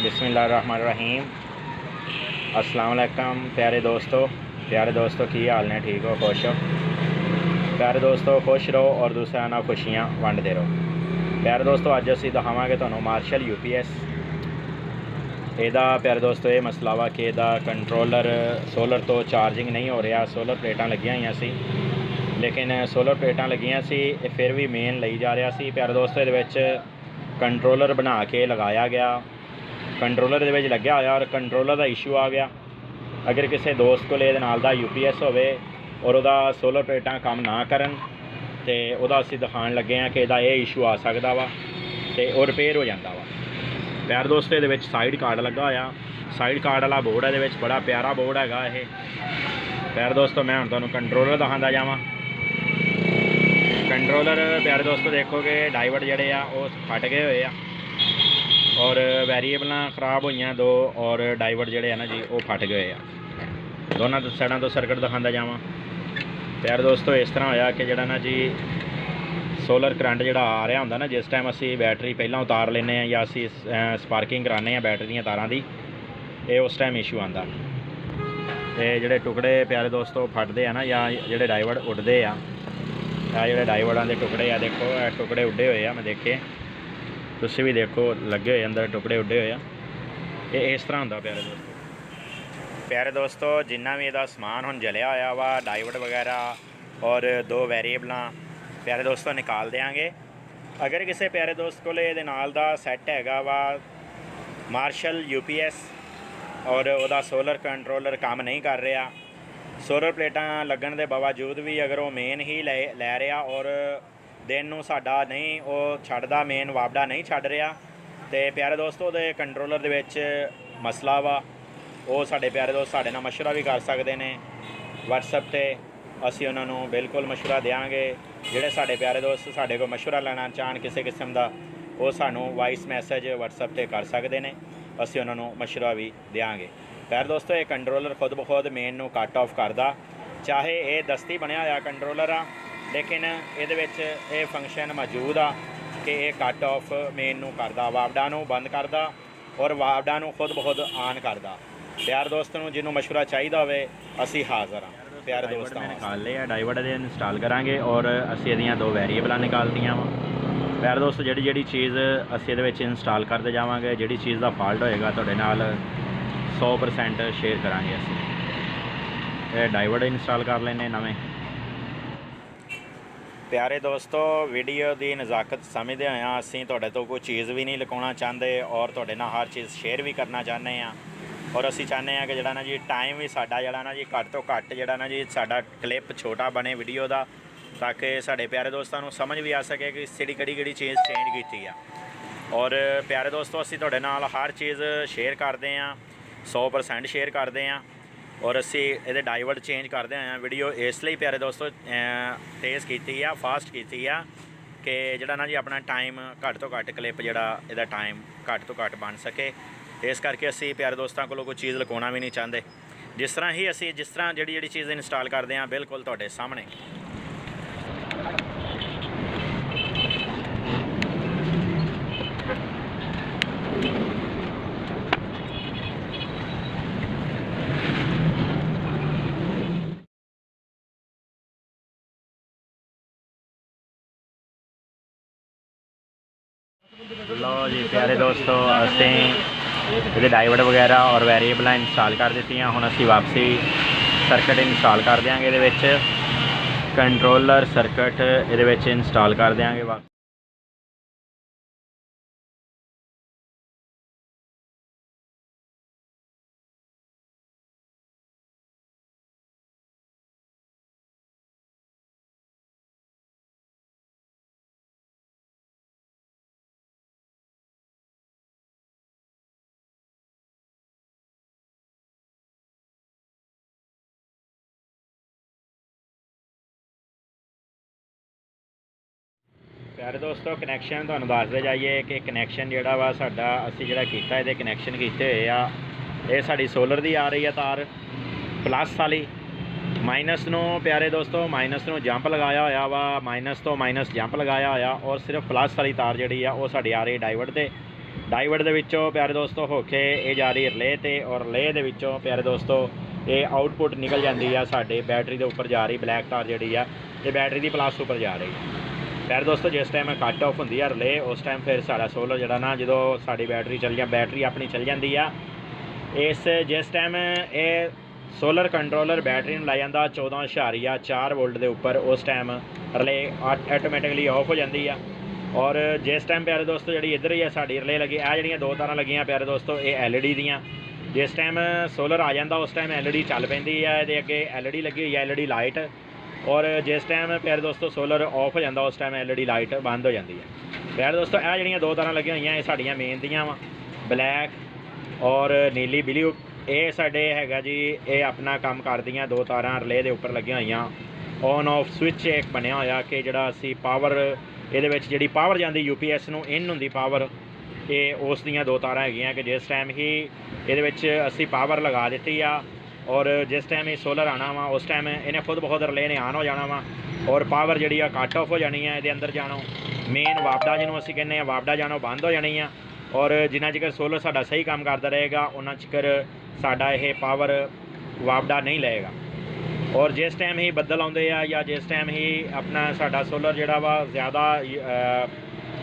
बिस्मिल्लाहिर्रहमानिर्रहीम। अस्सलाम वालेकुम प्यारे दोस्तों की हाल ने? ठीक हो? खुश हो? प्यारे दोस्तों खुश रहो और दूसरा ना खुशियाँ वंडते रहो। प्यारे दोस्तों अज असीं दिखावांगे तुहानूं मार्शल UPS। ਇਹਦਾ प्यारे दोस्तों ये मसला वा कि ਇਹਦਾ कंट्रोलर सोलर तो चार्जिंग नहीं हो रहा। सोलर प्लेटां लगियां होईयां सी, लेकिन सोलर प्लेटां लगियां सी फिर भी मेन लई जा रहा सी। प्यारे दोस्तों ਇਹਦੇ ਵਿੱਚ कंट्रोलर बना के लगाया गया, कंट्रोलर ਦੇ ਵਿੱਚ ਲੱਗਿਆ ਹੋਇਆ और कंट्रोलर ਦਾ इशू आ गया। अगर किसी दोस्त को ਇਹਦੇ ਨਾਲ ਦਾ UPS ਹੋਵੇ और ਉਹਦਾ सोलर प्लेटां काम ना करन तो ਉਹਦਾ ਅਸੀਂ ਦਿਖਾਉਣ ਲੱਗੇ ਹਾਂ कि ਇਹਦਾ ਇਹ इशू आ सकता वा ਤੇ ਉਹ ਰਿਪੇਅਰ ਹੋ ਜਾਂਦਾ ਵਾ। प्यार दोस्तों ਇਹਦੇ ਵਿੱਚ साइड कार्ड लगा होया, साइड कार्ड वाला बोर्ड है, ਇਹਦੇ बड़ा प्यारा बोर्ड हैगा ये। प्यार दोस्तों मैं हुण तुहानूं कंट्रोलर दिखांदा जावां। कंट्रोलर प्यारे दोस्तों देखोगे डाइवर्ट जड़े आ वो फट गए हुए आ और वैरीएबल खराब हुई दो और डाइवर्ट जड़े ना जी वो फट गए आ। दोनों साइडों तो सर्किट दिखांदा जावां। प्यारे दोस्तों इस तरह होया कि जड़ा ना जी सोलर करंट जड़ा आ रहा होंदा ना, जिस टाइम असी बैटरी पहला उतार लेने या असी स्पार्किंग कराने बैटरी दी तारां दी, ये उस टाइम इशू आंदा। ते जिहड़े टुकड़े प्यारे दोस्तों फटदे आ ना या जिहड़े डाइवर्ट उड़दे आ, जिहड़े डाइवर्टां दे टुकड़े आ देखो टुकड़े उड्डे हुए आ, मैं देखे तुसीं भी देखो लगे हुए अंदर टुकड़े उड्डे हुए आ। ये इस तरह होंदा प्यारे दोस्तों जिन्ना भी इहदा समान हुण जलिया होया वा डाइवर्ट वगैरह और दो वैरीएबलां प्यारे दोस्तों निकाल देंगे। अगर किसी प्यारे दोस्त को ये नाल दा सैट हैगा वा मार्शल UPS और वह सोलर कंट्रोलर काम नहीं कर रहा, सोलर प्लेटां लगन के बावजूद भी अगर वो मेन ही लै रहा और दिन नूं साडा नहीं वो छड्डदा, मेन वापडा नहीं छड्ड रहा, तो प्यारे दोस्तों दे कंट्रोलर दे विच मसला वा। वो साडे प्यारे दोस्त साडे नाल मशवरा भी कर सकते हैं WhatsApp ते, असीं उन्हां नूं बिल्कुल मशवरा देंगे। जिहड़े साडे प्यारे दोस्त साडे कोल मशवरा लेना चाहन किसी किस्म का वो सानूं वॉइस मैसेज WhatsApp ते कर सकते हैं, असीं उन्हां नूं मशवरा भी देंगे। प्यारे दोस्तों ये कंट्रोलर खुद ब खुद मेन नूं कट ऑफ करदा, चाहे ये दस्ती बनया होया कंट्रोलर आ, लेकिन ये फंक्शन मौजूद आ कि ये कट ऑफ मेन नूं करदा, वापडा नूं बंद करदा और वापडा नूं खुद ब खुद ऑन करदा। प्यारे दोस्तों नूं जिन्हों मशवरा चाहिए होवे असीं हाज़र हाँ। प्यारे दोस्तों निकाल लिया डाइवर्ट इंस्टॉल करांगे और असीं इहदियां दो वैरीएबलां निकालतियां वा। प्यारे दोस्तों जिहड़ी चीज़ असीं इहदे विच इंस्टॉल करते जावांगे, जिहड़ी चीज़ का फॉल्ट होएगा तुहाडे नाल 100% शेयर करांगे। असीं डाइवर्ट इंस्टॉल कर लेने नवें। प्यारे दोस्तों वीडियो की नज़ाकत समझदे होया असीं तुहाडे तो कोई चीज़ भी नहीं लुकाउणा चाहते और तुहाडे नाल हर चीज़ शेयर भी करना चाहते हैं और असी चाहते हैं कि जड़ा ना जी टाइम भी साडा जड़ा ना जी घट तो घट जड़ा ना जी साडा क्लिप छोटा बने वीडियो का, ताकि साडे प्यारे दोस्तों को समझ भी आ सके कि किहड़ी चीज़ चेंज की है। और प्यारे दोस्तों असी तुहाडे नाल हर चीज़ शेयर करते हैं, 100% शेयर करते हैं और असी ये डाइवर्ट चेंज करते हैं। वीडियो इसलिए प्यारे दोस्तों तेज़ की फास्ट की कि जड़ा ना जी अपना टाइम घट तो घट क्लिप जड़ा इहदा टाइम घट तो घट बन सके। इस करके असी प्यारे दोस्तों को कोई चीज़ लुकाउणा भी नहीं चाहते। जिस तरह ही असी जिस तरह जी चीज़ इंस्टॉल करते हैं बिल्कुल तुहाडे सामने। लो जी प्यारे दोस्तों असें ये डाइवर्ट वगैरह और वैरीएबल इंस्टॉल कर दी। हुण असीं वापसी सर्किट इंस्टॉल कर देंगे, ये कंट्रोलर सर्किट ये इंस्टॉल कर देंगे वापस। प्यारे दोस्तों कनैक्शन तुहानूं दसदे जाइए कि कनैक्शन जिहड़ा वा साडा असीं जिहड़ा कीता इहदे कनैक्शन कीते होए आ। ये साडी सोलर दी आ रही है तार प्लस वाली, माइनस नूं प्यारे दोस्तों माइनस नूं जंप लगाया होया वा, माइनस तो माइनस जंप लगाया होया और सिर्फ प्लस वाली तार जिहड़ी आ वो साडी आ रही डाइवर्ट ते ਡਾਈਵਰਟ ਦੇ ਵਿੱਚੋਂ ਪਿਆਰੇ ਦੋਸਤੋ ਹੋ ਕੇ ਇਹ ਜਾ ਰਹੀ ਰਿਲੇ ਤੇ, ਔਰ ਰਿਲੇ ਦੇ ਵਿੱਚੋਂ ਪਿਆਰੇ ਦੋਸਤੋ ਇਹ ਆਊਟਪੁੱਟ ਨਿਕਲ ਜਾਂਦੀ ਆ ਸਾਡੇ ਬੈਟਰੀ ਦੇ ਉੱਪਰ ਜਾ ਰਹੀ ਬਲੈਕ ਤਾਰ ਜਿਹੜੀ ਆ ਇਹ ਬੈਟਰੀ ਦੀ ਪਲੱਸ ਉੱਪਰ ਜਾ ਰਹੀ। ਪਿਆਰੇ ਦੋਸਤੋ ਜਿਸ ਟਾਈਮ ਕੱਟ ਆਫ ਹੁੰਦੀ ਆ ਰਿਲੇ ਉਸ ਟਾਈਮ ਫਿਰ ਸਾਡਾ ਸੋਲਰ ਜਿਹੜਾ ਨਾ ਜਦੋਂ ਸਾਡੀ ਬੈਟਰੀ ਆਪਣੀ ਚੱਲ ਜਾਂਦੀ ਆ ਜਿਸ ਟਾਈਮ ਇਹ ਸੋਲਰ ਕੰਟਰੋਲਰ ਬੈਟਰੀ ਨੂੰ ਲੈ ਜਾਂਦਾ 14.4 ਵੋਲਟ ਦੇ ਉੱਪਰ, ਉਸ ਟਾਈਮ ਰਿਲੇ ਆਟੋਮੈਟਿਕਲੀ ਆਫ ਹੋ ਜਾਂਦੀ ਆ। ਔਰ ਜਿਸ ਟਾਈਮ ਪਿਆਰੇ ਦੋਸਤੋ ਜਿਹੜੀ ਇੱਧਰ ਹੀ ਆ ਸਾਡੀ ਰਿਲੇ ਲੱਗੀ ਇਹ ਜਿਹੜੀਆਂ ਦੋ ਤਾਰਾਂ ਲੱਗੀਆਂ ਪਿਆਰੇ ਦੋਸਤੋ ਇਹ LED ਦੀਆਂ। ਜਿਸ ਟਾਈਮ ਸੋਲਰ ਆ ਜਾਂਦਾ ਉਸ ਟਾਈਮ LED ਚੱਲ ਪੈਂਦੀ ਆ, ਇਹਦੇ ਅੱਗੇ LED ਲੱਗੀ ਹੋਈ ਆ LED ਲਾਈਟ। ਔਰ ਜਿਸ ਟਾਈਮ ਪਿਆਰੇ ਦੋਸਤੋ ਸੋਲਰ ਆਫ ਹੋ ਜਾਂਦਾ ਉਸ ਟਾਈਮ LED ਲਾਈਟ ਬੰਦ ਹੋ ਜਾਂਦੀ ਹੈ। ਪਿਆਰੇ ਦੋਸਤੋ ਇਹ ਜਿਹੜੀਆਂ ਦੋ ਤਾਰਾਂ ਲੱਗੀਆਂ ਹੋਈਆਂ ਇਹ ਸਾਡੀਆਂ ਮੇਨ ਦੀਆਂ ਵਾ, ਬਲੈਕ ਔਰ ਨੀਲੀ ਬਲੂ। ਇਹ ਸਾਡੇ ਹੈਗਾ ਜੀ ਇਹ ਆਪਣਾ ਕੰਮ ਕਰਦੀਆਂ ਦੋ ਤਾਰਾਂ ਰਿਲੇ ਦੇ ਉੱਪਰ ਲੱਗੀਆਂ ਹੋਈਆਂ। ਔਨ ਆਫ ਸਵਿਚ ਇੱਕ ਬਣਿਆ ਹੋਇਆ ਕਿ ਜਿਹੜਾ ਅਸੀਂ ਪਾਵਰ ਇਹਦੇ ਵਿੱਚ ਜਿਹੜੀ ਪਾਵਰ ਜਾਂਦੀ UPS ਨੂੰ ਇਨ ਹੁੰਦੀ ਪਾਵਰ, ਇਹ ਉਸ ਦੀਆਂ ਦੋ ਤਾਰਾਂ ਹੈਗੀਆਂ ਕਿ ਜਿਸ ਟਾਈਮ ਹੀ ਇਹਦੇ ਵਿੱਚ ਅਸੀਂ ਪਾਵਰ ਲਗਾ ਦਿੱਤੀ ਆ ਔਰ ਜਿਸ ਟਾਈਮ ਇਹ ਸੋਲਰ ਆਉਣਾ ਵਾ ਉਸ ਟਾਈਮ ਇਹਨੇ ਖੁਦ ਬਹੁਤ ਰਿਲੇ ਨੇ ਆਨ ਹੋ ਜਾਣਾ ਵਾ ਔਰ ਪਾਵਰ ਜਿਹੜੀ ਆ ਕੱਟ ਆਫ ਹੋ ਜਾਣੀ ਆ। ਇਹਦੇ ਅੰਦਰ ਜਾਣੋ ਮੇਨ ਵਾਪਡਾ ਜਿਹਨੂੰ ਅਸੀਂ ਕਹਿੰਦੇ ਆ ਵਾਪਡਾ ਜਾਣੋ ਬੰਦ ਹੋ ਜਾਣੀ ਆ। ਔਰ ਜਿੰਨਾ ਚਿਰ ਸੋਲਰ ਸਾਡਾ ਸਹੀ ਕੰਮ ਕਰਦਾ ਰਹੇਗਾ ਉਹਨਾਂ ਚਿਰ ਸਾਡਾ ਇਹ ਪਾਵਰ ਵਾਪਡਾ ਨਹੀਂ ਲਏਗਾ। ਔਰ ਜਿਸ ਟਾਈਮ ਹੀ ਬੱਦਲ ਆਉਂਦੇ ਆ ਜਾਂ ਜਿਸ ਟਾਈਮ ਹੀ ਆਪਣਾ ਸਾਡਾ ਸੋਲਰ ਜਿਹੜਾ ਵਾ ਜ਼ਿਆਦਾ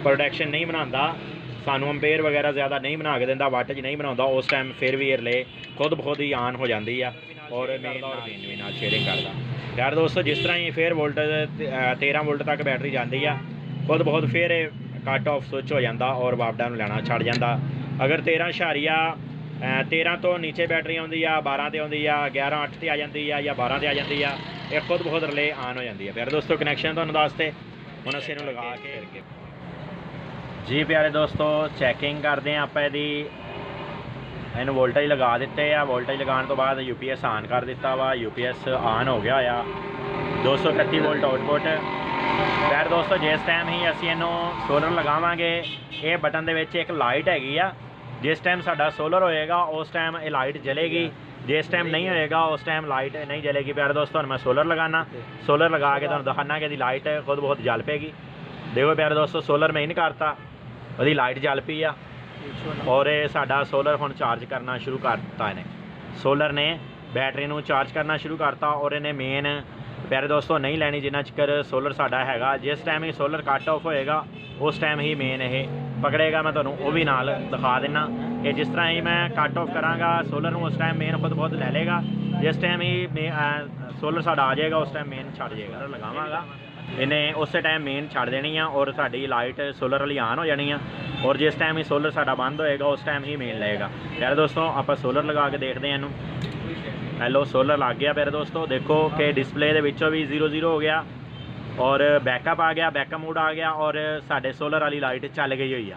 ਪ੍ਰੋਡਕਸ਼ਨ ਨਹੀਂ ਬਣਾਉਂਦਾ, ਸਾਨੂੰ ਅੰਪੇਅਰ ਵਗੈਰਾ ਜ਼ਿਆਦਾ ਨਹੀਂ ਬਣਾ ਕੇ ਦਿੰਦਾ, ਵਾਟੇਜ ਨਹੀਂ ਬਣਾਉਂਦਾ, ਉਸ ਟਾਈਮ ਫਿਰ ਵੀ ਇਹ ਰਿਲੇ ਖੁਦ ਬਹੁਤ ਹੀ ਆਨ ਹੋ ਜਾਂਦੀ ਆ ਔਰ ਮੇਨ ਵੀ ਨਾਲ ਸ਼ੇਅਰਿੰਗ ਕਰਦਾ। ਯਾਰ ਦੋਸਤੋ ਜਿਸ ਤਰ੍ਹਾਂ ਹੀ ਫਿਰ ਵੋਲਟ 13 ਵੋਲਟ ਤੱਕ ਬੈਟਰੀ ਜਾਂਦੀ ਆ ਖੁਦ ਬਹੁਤ ਫਿਰ ਇਹ ਕੱਟ ਆਫ ਸਵਿਚ ਹੋ ਜਾਂਦਾ ਔਰ ਵਾਪਡਾ ਨੂੰ ਲੈਣਾ ਛੱਡ ਜਾਂਦਾ। ਅਗਰ 13 ਤੋਂ ਨੀਚੇ ਬੈਟਰੀ ਆਉਂਦੀ ਆ 12 ਤੇ ਆਉਂਦੀ ਆ 11/8 ਤੇ ਆ ਜਾਂਦੀ ਆ ਜਾਂ 12 ਤੇ ਆ ਜਾਂਦੀ ਆ, ਇਹ ਖੁਦ ਬਹੁਤ ਰਿਲੇ ਆਨ ਹੋ ਜਾਂਦੀ ਆ। ਪਿਆਰੇ ਦੋਸਤੋ ਕਨੈਕਸ਼ਨ ਤੁਹਾਨੂੰ ਦੱਸਦੇ ਹੁਣ ਅਸੀਂ ਇਹਨੂੰ ਲਗਾ ਕੇ ਜੀ ਪਿਆਰੇ ਦੋਸਤੋ ਚੈਕਿੰਗ ਕਰਦੇ ਹਾਂ ਆਪਾਂ ਇਹਨੂੰ ਵੋਲਟੇਜ ਲਗਾ ਦਿੱਤੇ ਆ। ਵੋਲਟੇਜ ਲਗਾਉਣ ਤੋਂ ਬਾਅਦ UPS ਆਨ ਕਰ ਦਿੱਤਾ ਵਾ, UPS ਆਨ ਹੋ ਗਿਆ ਆ 231 ਵੋਲਟ ਆਊਟਪੁੱਟ। ਪਿਆਰੇ ਦੋਸਤੋ ਜਿਸ ਟਾਈਮ ਹੀ ਅਸੀਂ ਇਹਨੂੰ ਸੋਲਰ ਲਗਾਵਾਂਗੇ ਇਹ ਬਟਨ ਦੇ ਵਿੱਚ ਇੱਕ ਲਾਈਟ ਹੈਗੀ ਆ, ਜਿਸ ਟਾਈਮ ਸਾਡਾ ਸੋਲਰ ਹੋਏਗਾ ਉਸ ਟਾਈਮ ਇਹ ਲਾਈਟ ਜਲੇਗੀ, ਜਿਸ ਟਾਈਮ ਨਹੀਂ ਹੋਏਗਾ ਉਸ ਟਾਈਮ ਲਾਈਟ ਨਹੀਂ ਜਲੇਗੀ। ਪਿਆਰੇ ਦੋਸਤੋ ਹੁਣ ਮੈਂ ਸੋਲਰ ਲਗਾਉਣਾ, ਸੋਲਰ ਲਗਾ ਕੇ ਤੁਹਾਨੂੰ ਦਿਖਾਉਣਾ ਕਿ ਇਹਦੀ ਲਾਈਟ ਖੁਦ ਬਹੁਤ ਜਲ ਪਏਗੀ। ਦੇਖੋ ਪਿਆਰੇ ਦੋਸਤੋ ਸੋਲਰ ਮੈਂ ਹੀ ਨਹੀਂ ਕਰਤਾ, ਉਹਦੀ ਲਾਈਟ ਜਲ ਪਈ ਆ ਔਰ ਇਹ ਸਾਡਾ ਸੋਲਰ ਹੁਣ ਚਾਰਜ ਕਰਨਾ ਸ਼ੁਰੂ ਕਰ ਦਿੱਤਾ। ਇਹਨੇ ਸੋਲਰ ਨੇ ਬੈਟਰੀ ਨੂੰ ਚਾਰਜ ਕਰਨਾ ਸ਼ੁਰੂ ਕਰਤਾ ਔਰ ਇਹਨੇ ਮੇਨ ਪਿਆਰੇ ਦੋਸਤੋ ਨਹੀਂ ਲੈਣੀ ਜਿੰਨਾ ਚਿਰ ਸੋਲਰ ਸਾਡਾ ਹੈਗਾ। ਜਿਸ ਟਾਈਮ ਹੀ ਸੋਲਰ ਕੱਟ ਆਫ ਹੋਏਗਾ ਉਸ ਟਾਈਮ ਹੀ ਮੇਨ ਇਹ ਪਕੜੇਗਾ। ਮੈਂ ਤੁਹਾਨੂੰ ਉਹ ਵੀ ਨਾਲ ਦਿਖਾ ਦਿੰਦਾ ਕਿ ਜਿਸ ਤਰ੍ਹਾਂ ਹੀ ਮੈਂ ਕੱਟ ਆਫ ਕਰਾਂਗਾ ਸੋਲਰ ਨੂੰ ਉਸ ਟਾਈਮ ਮੇਨ ਖੁਦ ਬਹੁਤ ਲੈ ਲੇਗਾ। ਜਿਸ ਟਾਈਮ ਹੀ ਸੋਲਰ ਸਾਡਾ ਆ ਜਾਏਗਾ ਉਸ ਟਾਈਮ ਮੇਨ ਛੱਡ ਜਾਏਗਾ। ਲਗਾਵਾਂਗਾ ਇਹਨੇ ਉਸੇ ਟਾਈਮ ਮੇਨ ਛੱਡ ਦੇਣੀ ਆ ਔਰ ਸਾਡੀ ਲਾਈਟ ਸੋਲਰ ਵਾਲੀ ਆਨ ਹੋ ਜਾਣੀ ਆ ਔਰ ਜਿਸ ਟਾਈਮ ਹੀ ਸੋਲਰ ਸਾਡਾ ਬੰਦ ਹੋਏਗਾ ਉਸ ਟਾਈਮ ਹੀ ਮੇਨ ਲਏਗਾ। ਪਿਆਰੇ ਦੋਸਤੋ ਆਪਾਂ ਸੋਲਰ ਲਗਾ ਕੇ ਦੇਖਦੇ ਹਾਂ ਇਹਨੂੰ। ਹੈਲੋ ਸੋਲਰ ਲੱਗ ਗਿਆ ਪਿਆਰੇ ਦੋਸਤੋ, ਦੇਖੋ ਕਿ ਡਿਸਪਲੇ ਦੇ ਵਿੱਚੋਂ ਵੀ 0 ਹੋ ਗਿਆ ਔਰ ਬੈਕਅਪ ਆ ਗਿਆ, ਬੈਕਅਪ ਮੋਡ ਆ ਗਿਆ ਔਰ ਸਾਡੇ ਸੋਲਰ ਵਾਲੀ ਲਾਈਟ ਚੱਲ ਗਈ ਹੋਈ ਆ।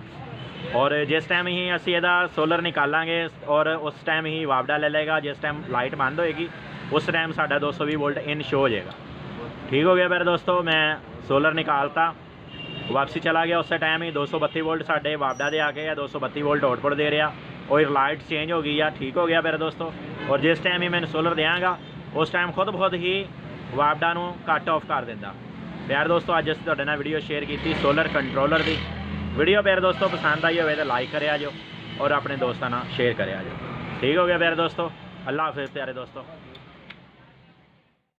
ਔਰ ਜਿਸ ਟਾਈਮ ਹੀ ਅਸੀਂ ਇਹਦਾ ਸੋਲਰ ਨਿਕਾਲਾਂਗੇ ਔਰ ਉਸ ਟਾਈਮ ਹੀ ਵਾਪਡਾ ਲੈ ਲਏਗਾ। ਜਿਸ ਟਾਈਮ ਲਾਈਟ ਬੰਦ ਹੋਏਗੀ ਉਸ ਟਾਈਮ ਸਾਡਾ 220 ਵੋਲਟ ਇਨ ਸ਼ੋ ਹੋ ਜਾਏਗਾ। ठीक हो गया मेरे दोस्तों, मैं सोलर निकालता वापसी चला गया। उस टाइम ही 232 वोल्ट साढ़े वापडा दे आ गए, 232 वोल्ट आउटपुट दे रहा और लाइट चेंज हो गई है। ठीक हो गया मेरे दोस्तों। और जिस टाइम ही मैंने सोलर देंगा उस टाइम खुद बहुत ही वापडा नूं कट ऑफ कर दिंदा। प्यारे दोस्तों अज असीं तुहाडे नाल वीडियो शेयर की सोलर कंट्रोलर की। वीडियो प्यारे दोस्तों पसंद आई हो तो लाइक करिया जो और अपने दोस्तों नाल शेयर करिया जो। ठीक हो गया प्यारे दोस्तों, अल्लाह हाफिज़ प्यारे दोस्तों।